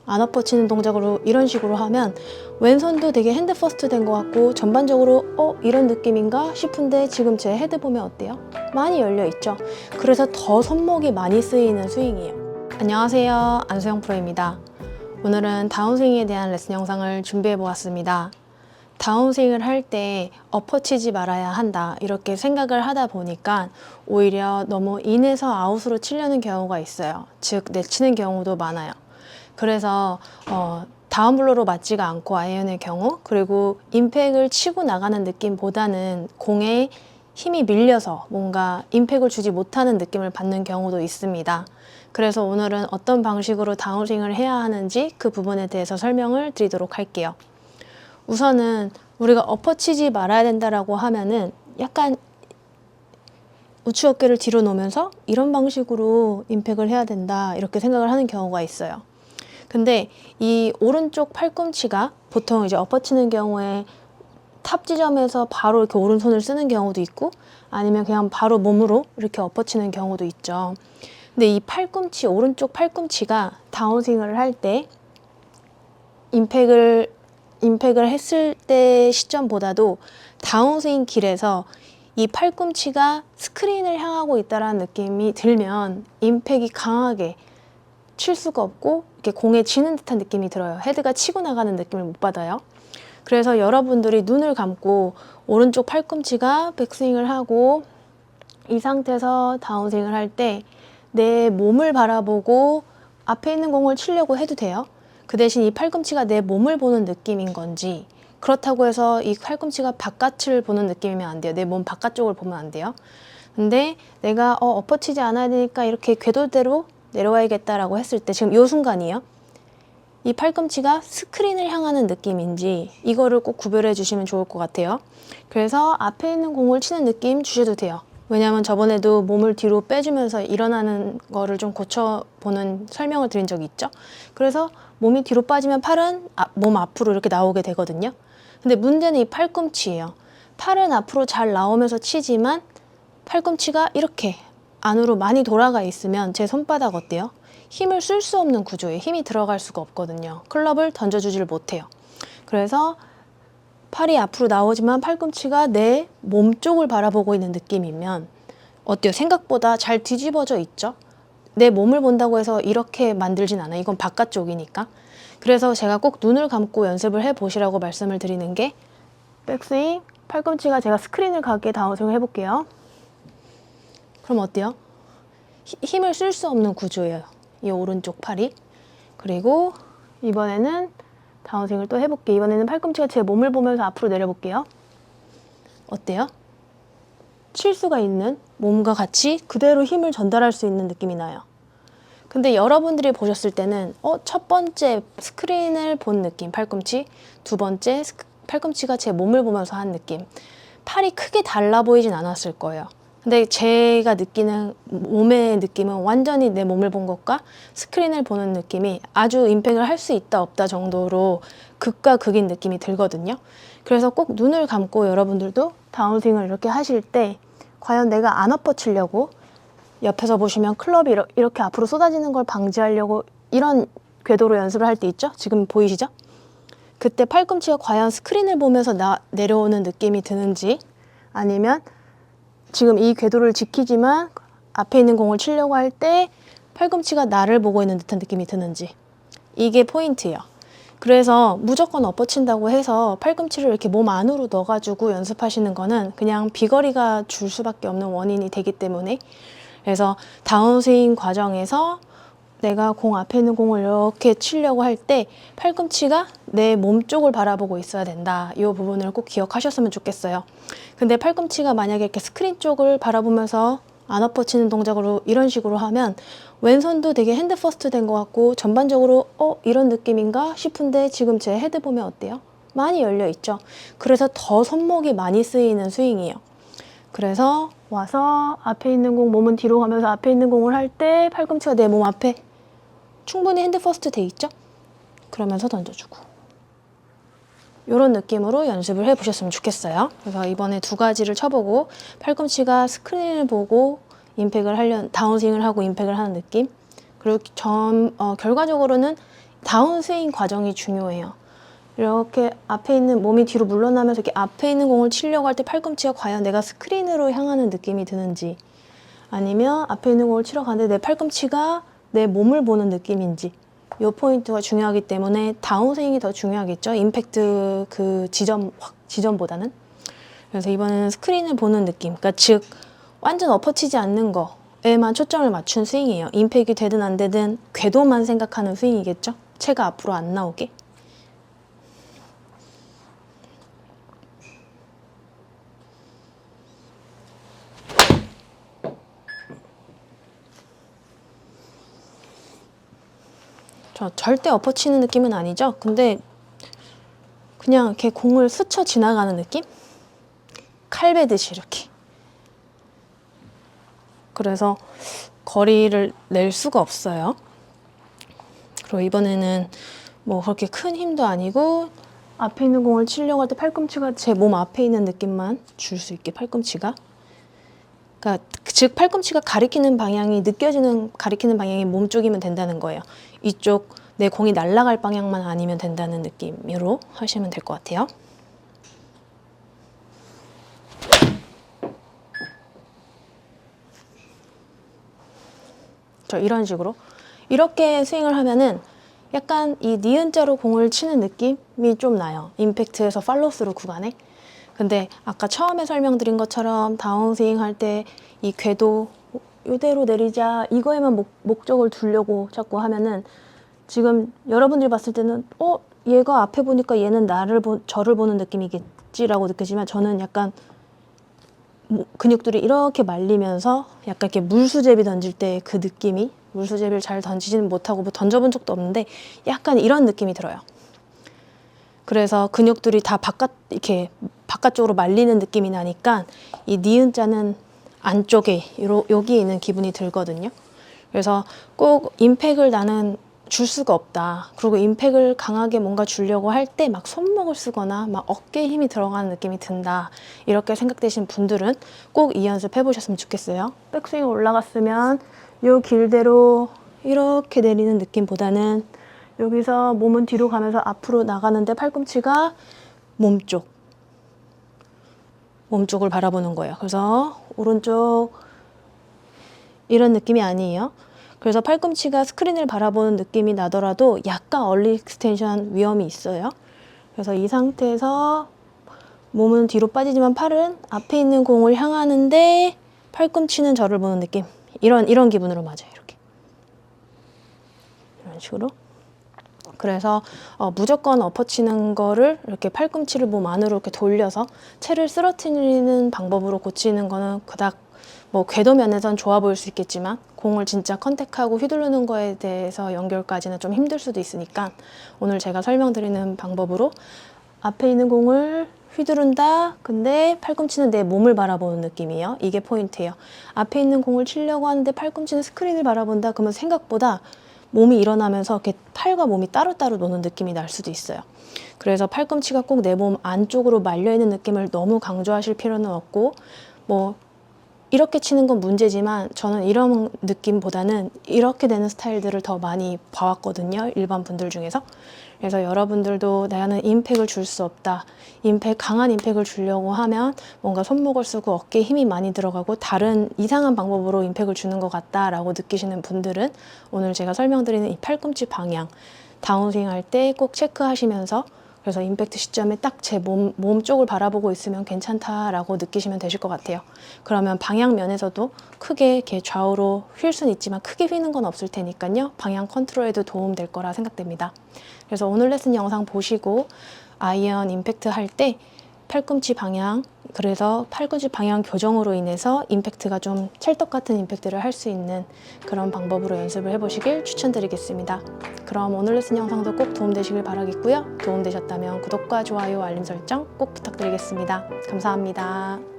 안 엎어치는 동작으로 이런 식으로 하면 왼손도 되게 핸드 퍼스트 된 것 같고 전반적으로 이런 느낌인가 싶은데 지금 제 헤드 보면 어때요? 많이 열려 있죠? 그래서 더 손목이 많이 쓰이는 스윙이에요. 안녕하세요, 안수영 프로입니다. 오늘은 다운스윙에 대한 레슨 영상을 준비해 보았습니다. 다운스윙을 할 때 엎어치지 말아야 한다 이렇게 생각을 하다 보니까 오히려 너무 인에서 아웃으로 치려는 경우가 있어요. 즉 내치는 경우도 많아요. 그래서 다운블로로 맞지가 않고 아이언의 경우, 그리고 임팩을 치고 나가는 느낌보다는 공에 힘이 밀려서 뭔가 임팩을 주지 못하는 느낌을 받는 경우도 있습니다. 그래서 오늘은 어떤 방식으로 다운스윙을 해야 하는지 그 부분에 대해서 설명을 드리도록 할게요. 우선은 우리가 엎어치지 말아야 된다라고 하면은 약간 우측 어깨를 뒤로 놓으면서 이런 방식으로 임팩을 해야 된다 이렇게 생각을 하는 경우가 있어요. 근데 이 오른쪽 팔꿈치가 보통 이제 엎어치는 경우에 탑 지점에서 바로 이렇게 오른손을 쓰는 경우도 있고 아니면 그냥 바로 몸으로 이렇게 엎어치는 경우도 있죠. 근데 이 팔꿈치, 오른쪽 팔꿈치가 다운스윙을 할 때 임팩을 했을 때 시점보다도 다운스윙 길에서 이 팔꿈치가 스크린을 향하고 있다는 느낌이 들면 임팩이 강하게 칠 수가 없고 이렇게 공에 지는 듯한 느낌이 들어요. 헤드가 치고 나가는 느낌을 못 받아요. 그래서 여러분들이 눈을 감고 오른쪽 팔꿈치가 백스윙을 하고 이 상태에서 다운스윙을 할 때 내 몸을 바라보고 앞에 있는 공을 치려고 해도 돼요. 그 대신 이 팔꿈치가 내 몸을 보는 느낌인 건지, 그렇다고 해서 이 팔꿈치가 바깥을 보는 느낌이면 안 돼요. 내 몸 바깥쪽을 보면 안 돼요. 근데 내가 엎어치지 않아야 되니까 이렇게 궤도대로 내려와야겠다라고 했을 때 지금 이 순간이에요. 이 팔꿈치가 스크린을 향하는 느낌인지 이거를 꼭 구별해 주시면 좋을 것 같아요. 그래서 앞에 있는 공을 치는 느낌 주셔도 돼요. 왜냐하면 저번에도 몸을 뒤로 빼주면서 일어나는 거를 좀 고쳐보는 설명을 드린 적이 있죠. 그래서 몸이 뒤로 빠지면 팔은 몸 앞으로 이렇게 나오게 되거든요. 근데 문제는 이 팔꿈치예요. 팔은 앞으로 잘 나오면서 치지만 팔꿈치가 이렇게 안으로 많이 돌아가 있으면 제 손바닥 어때요? 힘을 쓸 수 없는 구조에 힘이 들어갈 수가 없거든요. 클럽을 던져주지를 못해요. 그래서 팔이 앞으로 나오지만 팔꿈치가 내 몸 쪽을 바라보고 있는 느낌이면 어때요? 생각보다 잘 뒤집어져 있죠? 내 몸을 본다고 해서 이렇게 만들진 않아요. 이건 바깥쪽이니까. 그래서 제가 꼭 눈을 감고 연습을 해보시라고 말씀을 드리는 게 백스윙, 팔꿈치가 제가 스크린을 가게 다운스윙을 해볼게요. 그럼 어때요? 힘을 쓸 수 없는 구조예요. 이 오른쪽 팔이. 그리고 이번에는 다운스윙을 또 해볼게요. 이번에는 팔꿈치가 제 몸을 보면서 앞으로 내려볼게요. 어때요? 칠 수가 있는 몸과 같이 그대로 힘을 전달할 수 있는 느낌이 나요. 근데 여러분들이 보셨을 때는 첫 번째 스크린을 본 느낌, 팔꿈치. 두 번째 팔꿈치가 제 몸을 보면서 한 느낌. 팔이 크게 달라 보이진 않았을 거예요. 근데 제가 느끼는 몸의 느낌은 완전히 내 몸을 본 것과 스크린을 보는 느낌이 아주 임팩을 할 수 있다 없다 정도로 극과 극인 느낌이 들거든요. 그래서 꼭 눈을 감고 여러분들도 다운스윙을 이렇게 하실 때 과연 내가 안 엎어치려고 옆에서 보시면 클럽이 이렇게 앞으로 쏟아지는 걸 방지하려고 이런 궤도로 연습을 할 때 있죠? 지금 보이시죠? 그때 팔꿈치가 과연 스크린을 보면서 내려오는 느낌이 드는지, 아니면 지금 이 궤도를 지키지만 앞에 있는 공을 치려고 할 때 팔꿈치가 나를 보고 있는 듯한 느낌이 드는지, 이게 포인트예요. 그래서 무조건 엎어친다고 해서 팔꿈치를 이렇게 몸 안으로 넣어가지고 연습하시는 거는 그냥 비거리가 줄 수밖에 없는 원인이 되기 때문에, 그래서 다운스윙 과정에서 내가 공 앞에 있는 공을 이렇게 치려고 할 때 팔꿈치가 내 몸 쪽을 바라보고 있어야 된다. 이 부분을 꼭 기억하셨으면 좋겠어요. 근데 팔꿈치가 만약에 이렇게 스크린 쪽을 바라보면서 안 엎어치는 동작으로 이런 식으로 하면 왼손도 되게 핸드 퍼스트 된 것 같고 전반적으로 이런 느낌인가 싶은데 지금 제 헤드 보면 어때요? 많이 열려 있죠? 그래서 더 손목이 많이 쓰이는 스윙이에요. 그래서 와서 앞에 있는 공, 몸은 뒤로 가면서 앞에 있는 공을 할 때 팔꿈치가 내 몸 앞에 충분히 핸드 퍼스트 돼 있죠? 그러면서 던져주고 이런 느낌으로 연습을 해보셨으면 좋겠어요. 그래서 이번에 두 가지를 쳐보고 팔꿈치가 스크린을 보고 임팩을 다운스윙을 하고 임팩을 하는 느낌, 그리고 결과적으로는 다운스윙 과정이 중요해요. 이렇게 앞에 있는 몸이 뒤로 물러나면서 이렇게 앞에 있는 공을 치려고 할 때 팔꿈치가 과연 내가 스크린으로 향하는 느낌이 드는지, 아니면 앞에 있는 공을 치러 가는데 내 팔꿈치가 내 몸을 보는 느낌인지, 이 포인트가 중요하기 때문에 다운스윙이 더 중요하겠죠. 임팩트 그 지점보다는. 그래서 이번에는 스크린을 보는 느낌, 그러니까 즉 완전 엎어치지 않는 거에만 초점을 맞춘 스윙이에요. 임팩이 되든 안 되든 궤도만 생각하는 스윙이겠죠. 채가 앞으로 안 나오게. 저 절대 엎어치는 느낌은 아니죠. 근데 그냥 이렇게 공을 스쳐 지나가는 느낌? 칼베듯이 이렇게. 그래서 거리를 낼 수가 없어요. 그리고 이번에는 뭐 그렇게 큰 힘도 아니고 앞에 있는 공을 치려고 할 때 팔꿈치가 제 몸 앞에 있는 느낌만 줄 수 있게, 팔꿈치가. 그러니까 즉 팔꿈치가 가리키는 방향이 가리키는 방향이 몸 쪽이면 된다는 거예요. 이쪽 내 공이 날아갈 방향만 아니면 된다는 느낌으로 하시면 될 것 같아요. 이런 식으로 이렇게 스윙을 하면은 약간 이 니은자로 공을 치는 느낌이 좀 나요. 임팩트에서 팔로스루 구간에. 근데 아까 처음에 설명드린 것처럼 다운스윙 할 때 이 궤도 이대로 내리자 이거에만 목적을 두려고 자꾸 하면은 지금 여러분들이 봤을 때는 얘가 앞에 보니까 얘는 저를 보는 느낌이겠지라고 느껴지만, 저는 약간 근육들이 이렇게 말리면서 약간 이렇게 물수제비 던질 때 그 느낌이, 물수제비를 잘 던지지는 못하고 뭐 던져본 적도 없는데 약간 이런 느낌이 들어요. 그래서 근육들이 다 이렇게 바깥쪽으로 말리는 느낌이 나니까 이 니은자는 안쪽에 여기에 있는 기분이 들거든요. 그래서 꼭 임팩을 나는 줄 수가 없다. 그리고 임팩을 강하게 뭔가 주려고 할 때 막 손목을 쓰거나 막 어깨에 힘이 들어가는 느낌이 든다. 이렇게 생각되신 분들은 꼭 이 연습 해보셨으면 좋겠어요. 백스윙 올라갔으면 요 길대로 이렇게 내리는 느낌보다는 여기서 몸은 뒤로 가면서 앞으로 나가는데 팔꿈치가 몸쪽을 바라보는 거예요. 그래서 오른쪽 이런 느낌이 아니에요. 그래서 팔꿈치가 스크린을 바라보는 느낌이 나더라도 약간 얼리 익스텐션 위험이 있어요. 그래서 이 상태에서 몸은 뒤로 빠지지만 팔은 앞에 있는 공을 향하는데 팔꿈치는 저를 보는 느낌. 이런 기분으로 맞아요. 이렇게. 이런 식으로. 그래서 무조건 엎어치는 거를 이렇게 팔꿈치를 몸 안으로 이렇게 돌려서 채를 쓰러뜨리는 방법으로 고치는 거는 그닥 뭐 궤도 면에선 좋아 보일 수 있겠지만 공을 진짜 컨택하고 휘두르는 거에 대해서 연결까지는 좀 힘들 수도 있으니까 오늘 제가 설명드리는 방법으로 앞에 있는 공을 휘두른다. 근데 팔꿈치는 내 몸을 바라보는 느낌이에요. 이게 포인트예요. 앞에 있는 공을 치려고 하는데 팔꿈치는 스크린을 바라본다. 그러면 생각보다 몸이 일어나면서 이렇게 팔과 몸이 따로따로 노는 느낌이 날 수도 있어요. 그래서 팔꿈치가 꼭 내 몸 안쪽으로 말려있는 느낌을 너무 강조하실 필요는 없고, 뭐 이렇게 치는 건 문제지만 저는 이런 느낌보다는 이렇게 되는 스타일들을 더 많이 봐왔거든요. 일반 분들 중에서. 그래서 여러분들도 나는 임팩을 줄 수 없다. 강한 임팩을 주려고 하면 뭔가 손목을 쓰고 어깨에 힘이 많이 들어가고 다른 이상한 방법으로 임팩을 주는 것 같다라고 느끼시는 분들은 오늘 제가 설명드리는 이 팔꿈치 방향, 다운스윙 할 때 꼭 체크하시면서, 그래서 임팩트 시점에 딱 제 몸 쪽을 바라보고 있으면 괜찮다라고 느끼시면 되실 것 같아요. 그러면 방향 면에서도 크게 이렇게 좌우로 휠 수는 있지만 크게 휘는 건 없을 테니까요. 방향 컨트롤에도 도움 될 거라 생각됩니다. 그래서 오늘 레슨 영상 보시고 아이언 임팩트 할 때 팔꿈치 방향, 그래서 팔꿈치 방향 교정으로 인해서 임팩트가 좀 찰떡 같은 임팩트를 할 수 있는 그런 방법으로 연습을 해보시길 추천드리겠습니다. 그럼 오늘 레슨 영상도 꼭 도움되시길 바라겠고요. 도움되셨다면 구독과 좋아요, 알림 설정 꼭 부탁드리겠습니다. 감사합니다.